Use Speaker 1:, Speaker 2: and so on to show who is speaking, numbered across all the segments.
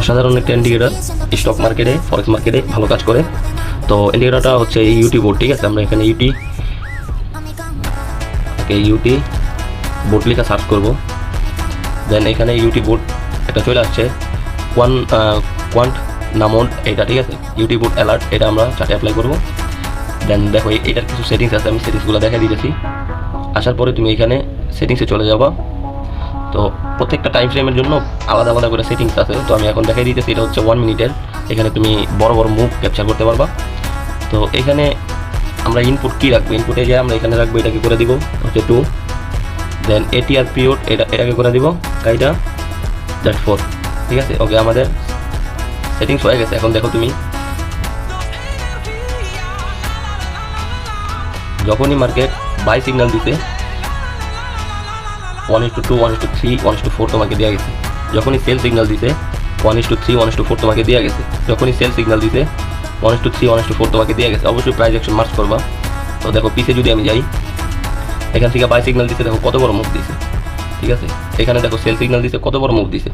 Speaker 1: অসাধারণ একটা indicator, stock মার্কেটে ফরেক্স মার্কেটে ভালো কাজ করে। তো ইন্ডিকেটরটা হচ্ছে এই ইউটি বোর্ড, ঠিক আছে। আমরা এখানে ইউটি বোর্ড লিখে সার্চ করব। দেন এখানে ইউটি বোর্ড এটা চলে আসছে, কোয়ান্ট নামোড এটা, ঠিক আছে। ইউটি বোর্ড অ্যালার্ট এটা আমরা চার্টে অ্যাপ্লাই করব। দেন দেখো এটার কিছু সেটিংস আছে, আমি সেটিংসগুলো দেখা দিয়েছি। আসার পরে তুমি এখানে সেটিংসে চলে যাবা। তো প্রত্যেকটা টাইম ফ্রেমের জন্য আলাদা আলাদা করে সেটিংস আছে। তো আমি এখন দেখাই দিতেছি, এটা হচ্ছে 1 মিনিটের। এখানে তুমি বড় বড় মুভ ক্যাপচার করতে পারবা। তো এখানে আমরা ইনপুট কী রাখবো, ইনপুটে যে আমরা এখানে রাখবো, এটাকে করে দিব হচ্ছে 2। দেন এটিআর পিরিয়ড এটাকে করে দিব এটা .4, ঠিক আছে। ওকে, আমাদের সেটিংস হয়ে গেছে। এখন দেখো তুমি যখনই মার্কেট বাই সিগন্যাল দিতে 1:2, 1:3, 1:4 তোমাকে দেওয়া গেছে। যখনই সেল সিগন্যাল দিতে 1:3, 1:4 তোমাকে দেওয়া গেছে। যখনই সেল সিগন্যাল দিতে 1:3, 1:4 তোমাকে দেওয়া গেছে। অবশ্যই প্রাইস অ্যাকশন মার্চ করবা। তো দেখো পিছে যদি আমি যাই, এখান থেকে বাই সিগন্যাল দিতে দেখো কত বড় মুভ দিছে, ঠিক আছে। এখানে দেখো সেল সিগন্যাল দিতে কত বড় মুভ দিছে।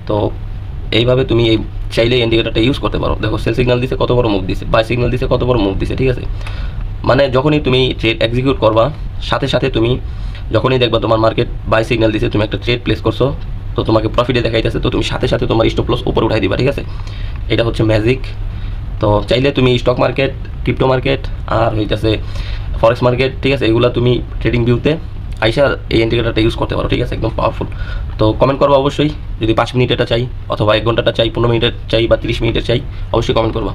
Speaker 1: তো এইভাবে তুমি এই চাইলে ইন্ডিকেটরটা ইউজ করতে পারো। দেখো সেল সিগন্যাল দিছে কত বড় মুভ দিছে, বাই সিগন্যাল দিছে কত বড় মুভ দিছে, ঠিক আছে। মানে যখনই তুমি ট্রেড এক্সিকিউট করবা, সাথে সাথে তুমি যখনই দেখবা তোমার মার্কেট বাই সিগন্যাল দিছে, তুমি একটা ট্রেড প্লেস করছো, তো তোমাকে প্রফিটে দেখাইতেছে, তো তুমি সাথে সাথে তোমার স্টপ লস উপরে উঠাই দিবা, ঠিক আছে। এটা হচ্ছে ম্যাজিক। তো চাইলে তুমি স্টক মার্কেট, ক্রিপ্টো মার্কেট আর হইতেছে ফরেক্স মার্কেট, ঠিক আছে, এগুলো তুমি ট্রেডিং ভিউতে আইসা এই ইন্ডিকেটরটা ইউজ করতে পারো, ঠিক আছে, একদম পাওয়ারফুল। তো কমেন্ট করবা অবশ্যই, যদি 5 মিনিটেরটা চাই অথবা 1 ঘন্টাটা চাই, 15 মিনিটের চাই বা 30 মিনিটের চাই, অবশ্যই কমেন্ট করবা।